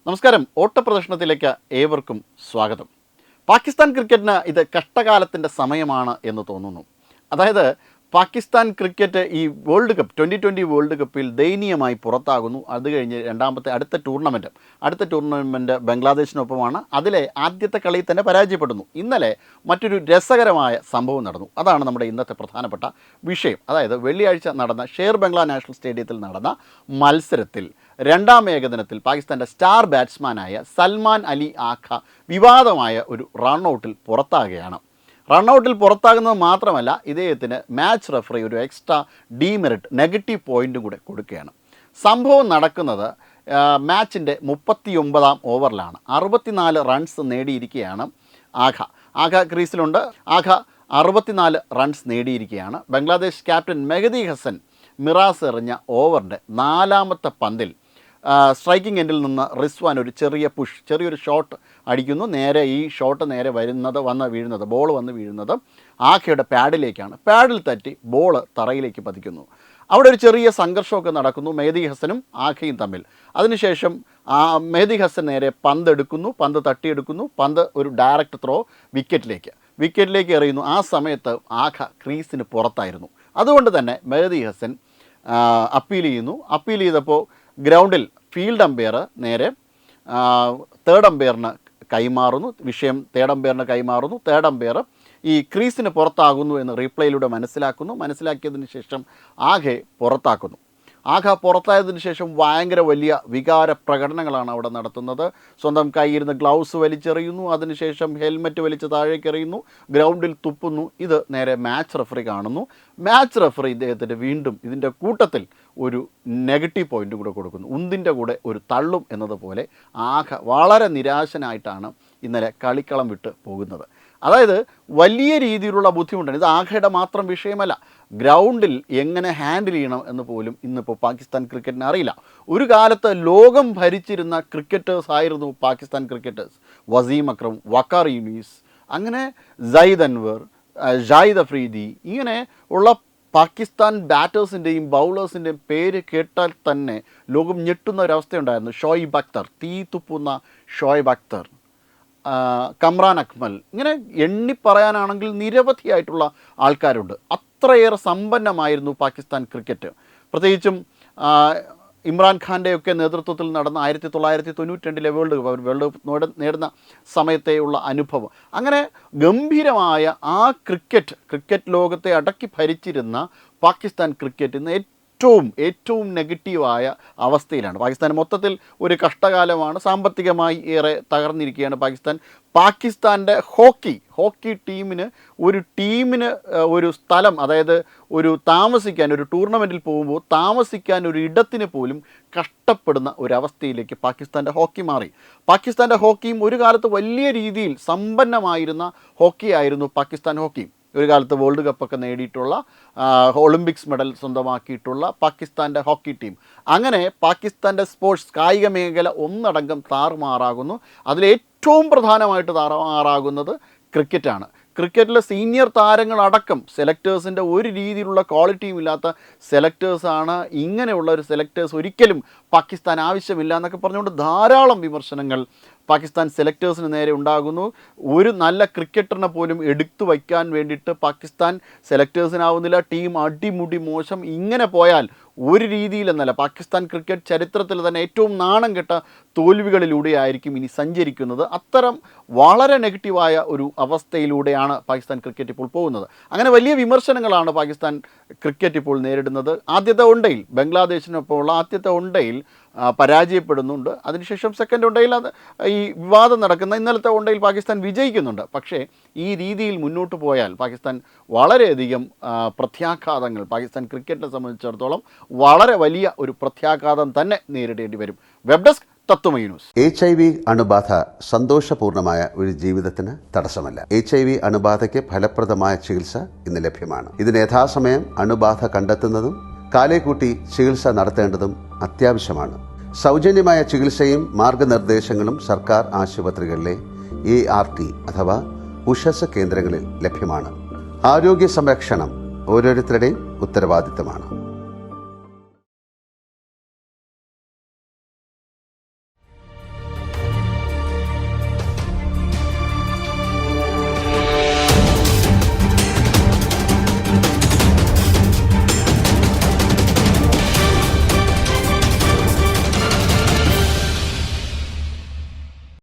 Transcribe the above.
നമസ്കാരം. ഓട്ടപ്രദർശനത്തിലേക്ക് ഏവർക്കും സ്വാഗതം. പാകിസ്ഥാൻ ക്രിക്കറ്റിന് ഇത് കഷ്ടകാലത്തിൻ്റെ സമയമാണ് എന്ന് തോന്നുന്നു. അതായത് പാകിസ്ഥാൻ ക്രിക്കറ്റ് ഈ വേൾഡ് കപ്പ് 2020 വേൾഡ് കപ്പിൽ ദയനീയമായി പുറത്താകുന്നു. അത് കഴിഞ്ഞ് അടുത്ത ടൂർണമെൻറ്റ് ബംഗ്ലാദേശിനൊപ്പമാണ്. അതിലെ ആദ്യത്തെ കളിയിൽ തന്നെ പരാജയപ്പെടുന്നു. ഇന്നലെ മറ്റൊരു രസകരമായ സംഭവം നടന്നു. അതാണ് നമ്മുടെ ഇന്നത്തെ പ്രധാനപ്പെട്ട വിഷയം. അതായത് വെള്ളിയാഴ്ച നടന്ന ഷേർ ബംഗ്ലാ നാഷണൽ സ്റ്റേഡിയത്തിൽ നടന്ന മത്സരത്തിൽ രണ്ടാം ഏകദിനത്തിൽ പാകിസ്ഥാൻ്റെ സ്റ്റാർ ബാറ്റ്സ്മാനായ സൽമാൻ അലി ആഖ വിവാദമായ ഒരു റണ്ണൗട്ടിൽ പുറത്താകുകയാണ്. റണ്ണൗട്ടിൽ പുറത്താകുന്നത് മാത്രമല്ല, ഇദ്ദേഹത്തിന് മാച്ച് റഫറി ഒരു എക്സ്ട്രാ ഡീമെറിറ്റ് നെഗറ്റീവ് പോയിൻറ്റും കൂടെ കൊടുക്കുകയാണ്. സംഭവം നടക്കുന്നത് മാച്ചിൻ്റെ 39ാം ഓവറിലാണ്. 64 റൺസ് നേടിയിരിക്കുകയാണ് ആഖ ക്രീസിലുണ്ട്. ആഖ 64 റൺസ് നേടിയിരിക്കുകയാണ്. ബംഗ്ലാദേശ് ക്യാപ്റ്റൻ മെഹദി ഹസൻ മിറാസ് എറിഞ്ഞ ഓവറിൻ്റെ 4ാമത്തെ പന്തിൽ സ്ട്രൈക്കിംഗ് എൻഡിൽ നിന്ന് റിസ്വാൻ ഒരു ചെറിയൊരു ഷോട്ട് അടിക്കുന്നു. നേരെ ഈ ഷോട്ട് നേരെ ബോൾ വന്ന് വീഴുന്നത് ആഖയുടെ പാഡിലേക്കാണ്. പാഡിൽ തട്ടി ബോൾ തറയിലേക്ക് പതിക്കുന്നു. അവിടെ ഒരു ചെറിയ സംഘർഷമൊക്കെ നടക്കുന്നു മെഹദി ഹസനും ആഖയും തമ്മിൽ. അതിനുശേഷം മെഹദി ഹസൻ നേരെ പന്ത് തട്ടിയെടുക്കുന്നു. പന്ത് ഒരു ഡയറക്റ്റ് ത്രോ വിക്കറ്റിലേക്ക് എറിയുന്നു. ആ സമയത്ത് ആഖ ക്രീസിന് പുറത്തായിരുന്നു. അതുകൊണ്ട് തന്നെ മെഹദി ഹസൻ അപ്പീൽ ചെയ്തപ്പോൾ ഗ്രൗണ്ടിൽ ഫീൽഡ് അമ്പയർ നേരെ തേർഡ് അമ്പയറിന് കൈമാറുന്നു. വിഷയം തേർഡ് അമ്പയറിന് കൈമാറുന്നു. തേർഡ് അമ്പയർ ഈ ക്രീസിന് പുറത്താകുന്നു എന്ന് റീപ്ലേയിലൂടെ മനസ്സിലാക്കിയതിന് ശേഷം ആഖ പുറത്തായതിനു ശേഷം ഭയങ്കര വലിയ വികാര പ്രകടനങ്ങളാണ് അവിടെ നടത്തുന്നത്. സ്വന്തം കയ്യിരുന്ന് ഗ്ലൗസ് വലിച്ചെറിയുന്നു. അതിനുശേഷം ഹെൽമെറ്റ് വലിച്ച് താഴേക്ക് എറിയുന്നു. ഗ്രൗണ്ടിൽ തുപ്പുന്നു. ഇത് നേരെ മാച്ച് റഫറി കാണുന്നു. മാച്ച് റഫറി ഇദ്ദേഹത്തിന് വീണ്ടും ഇതിൻ്റെ കൂട്ടത്തിൽ ഒരു നെഗറ്റീവ് പോയിൻ്റ് കൂടെ കൊടുക്കുന്നു. ഉന്തിൻ്റെ കൂടെ ഒരു തള്ളും എന്നതുപോലെ ആഖ വളരെ നിരാശനായിട്ടാണ് ഇന്നലെ കളിക്കളം വിട്ട് പോകുന്നത്. അതായത് വലിയ രീതിയിലുള്ള ബുദ്ധിമുട്ടാണ്. ഇത് ആഖയുടെ മാത്രം വിഷയമല്ല. ഗ്രൗണ്ടിൽ എങ്ങനെ ഹാൻഡിൽ ചെയ്യണം എന്ന് പോലും ഇന്നിപ്പോൾ പാകിസ്ഥാൻ ക്രിക്കറ്റിന് അറിയില്ല. ഒരു കാലത്ത് ലോകം ഭരിച്ചിരുന്ന ക്രിക്കറ്റേഴ്സ് ആയിരുന്നു പാകിസ്ഥാൻ ക്രിക്കറ്റേഴ്സ്. വസീം അക്രം, വഖാർ യൂനിസ്, അങ്ങനെ സയ്യിദ് അൻവർ, ഷാഹിദ് അഫ്രീദി, ഇങ്ങനെ ഉള്ള പാകിസ്ഥാൻ ബാറ്റേഴ്സിൻ്റെയും ബൗളേഴ്സിൻ്റെയും പേര് കേട്ടാൽ തന്നെ ലോകം ഞെട്ടുന്ന ഒരവസ്ഥയുണ്ടായിരുന്നു. ഷോയിബ് അക്തർ, തീ തുപ്പുന്ന ഷോയിബ് അക്തർ, കമ്രാൻ അക്മൽ, ഇങ്ങനെ പറയാനാണെങ്കിൽ നിരവധിയായിട്ടുള്ള ആൾക്കാരുണ്ട്. അത്രയേറെ സമ്പന്നമായിരുന്നു പാകിസ്ഥാൻ ക്രിക്കറ്റ്. പ്രത്യേകിച്ചും ഇമ്രാൻഖാൻ്റെയൊക്കെ നേതൃത്വത്തിൽ നടന്ന 1992 വേൾഡ് കപ്പ് നേടുന്ന സമയത്തെയുള്ള അനുഭവം, അങ്ങനെ ഗംഭീരമായ ആ ക്രിക്കറ്റ് ലോകത്തെ അടക്കി ഭരിച്ചിരുന്ന പാകിസ്ഥാൻ ക്രിക്കറ്റ് ഇന്ന് ഏറ്റവും നെഗറ്റീവായ അവസ്ഥയിലാണ്. പാകിസ്ഥാൻ മൊത്തത്തിൽ ഒരു കഷ്ടകാലമാണ്. സാമ്പത്തികമായി ഏറെ തകർന്നിരിക്കുകയാണ് പാകിസ്ഥാൻ്റെ ഹോക്കി ടീമിന് ഒരു സ്ഥലം, അതായത് ഒരു ടൂർണമെൻറ്റിൽ പോകുമ്പോൾ താമസിക്കാൻ ഒരു ഇടത്തിന് പോലും കഷ്ടപ്പെടുന്ന ഒരവസ്ഥയിലേക്ക് പാകിസ്ഥാൻ്റെ ഹോക്കി മാറി. പാകിസ്ഥാൻ്റെ ഹോക്കിയും ഒരു കാലത്ത് വലിയ രീതിയിൽ സമ്പന്നമായിരുന്ന ഹോക്കിയായിരുന്നു പാകിസ്ഥാൻ ഹോക്കി. ഒരു കാലത്ത് വേൾഡ് കപ്പൊക്കെ നേടിയിട്ടുള്ള, ഒളിമ്പിക്സ് മെഡൽ സ്വന്തമാക്കിയിട്ടുള്ള പാകിസ്ഥാൻ്റെ ഹോക്കി ടീം. അങ്ങനെ പാകിസ്ഥാൻ്റെ സ്പോർട്സ് കായിക മേഖല ഒന്നടങ്കം താറുമാറാകുന്നു. അതിലേറ്റവും പ്രധാനമായിട്ട് താറുമാറാകുന്നത് ക്രിക്കറ്റാണ്. ക്രിക്കറ്റിലെ സീനിയർ താരങ്ങളടക്കം സെലക്ടേഴ്സിൻ്റെ ഒരു രീതിയിലുള്ള ക്വാളിറ്റിയും ഇല്ലാത്ത സെലക്ടേഴ്സാണ്. ഇങ്ങനെയുള്ള ഒരു സെലക്ടേഴ്സ് ഒരിക്കലും പാകിസ്ഥാൻ ആവശ്യമില്ല എന്നൊക്കെ പറഞ്ഞുകൊണ്ട് ധാരാളം വിമർശനങ്ങൾ പാകിസ്ഥാൻ സെലക്ടേഴ്സിന് നേരെ ഉണ്ടാകുന്നു. ഒരു നല്ല ക്രിക്കറ്ററിനെ പോലും എടുത്തു വയ്ക്കാൻ വേണ്ടിയിട്ട് പാകിസ്ഥാൻ സെലക്ടേഴ്സിനാവുന്നില്ല. ടീം അടിമുടി മോശം. ഇങ്ങനെ പോയാൽ ഒരു രീതിയിലെന്നല്ല, പാകിസ്ഥാൻ ക്രിക്കറ്റ് ചരിത്രത്തിൽ തന്നെ ഏറ്റവും നാണം കെട്ട തോൽവികളിലൂടെയായിരിക്കും ഇനി സഞ്ചരിക്കുന്നത്. അത്തരം വളരെ നെഗറ്റീവായ ഒരു അവസ്ഥയിലൂടെയാണ് പാകിസ്ഥാൻ ക്രിക്കറ്റ് ഇപ്പോൾ പോകുന്നത്. അങ്ങനെ വലിയ വിമർശനങ്ങളാണ് പാകിസ്ഥാൻ ക്രിക്കറ്റ് ഇപ്പോൾ നേരിടുന്നത്. ആദ്യത്തെ വൺഡേയിൽ ബംഗ്ലാദേശിനൊപ്പമുള്ള ആദ്യത്തെ വൺഡേയിൽ പരാജയപ്പെടുന്നുണ്ട്. അതിനുശേഷം സെക്കൻഡ് വൺഡേയിൽ ഈ വിവാദം നടക്കുന്ന ഇന്നലത്തെ വൺഡേയിൽ പാകിസ്ഥാൻ വിജയിക്കുന്നുണ്ട്. പക്ഷേ ഈ രീതിയിൽ മുന്നോട്ട് പോയാൽ പാകിസ്ഥാൻ വളരെയധികം പ്രത്യാഘാതങ്ങൾ, പാകിസ്ഥാൻ ക്രിക്കറ്റിനെ സംബന്ധിച്ചിടത്തോളം വളരെ വലിയ ഒരു പ്രത്യാഘാതം തന്നെ നേരിടേണ്ടി വരും. Web desk Tatwamayi news. HIV അണുബാധ സന്തോഷപൂർണമായ ഒരു ജീവിതത്തിന് തടസ്സമല്ല. HIV അണുബാധയ്ക്ക് ഫലപ്രദമായ ചികിത്സ ഇന്ന് ലഭ്യമാണ്. ഇതിന് യഥാസമയം അണുബാധ കണ്ടെത്തുന്നതും കാലേക്കൂട്ടി ചികിത്സ നടത്തേണ്ടതും അത്യാവശ്യമാണ്. സൗജന്യമായ ചികിത്സയും മാർഗനിർദ്ദേശങ്ങളും സർക്കാർ ആശുപത്രികളിലെ ART അഥവാ ഉഷസ് കേന്ദ്രങ്ങളിൽ ലഭ്യമാണ്. ആരോഗ്യ സംരക്ഷണം ഓരോരുത്തരുടെയും ഉത്തരവാദിത്തമാണ്.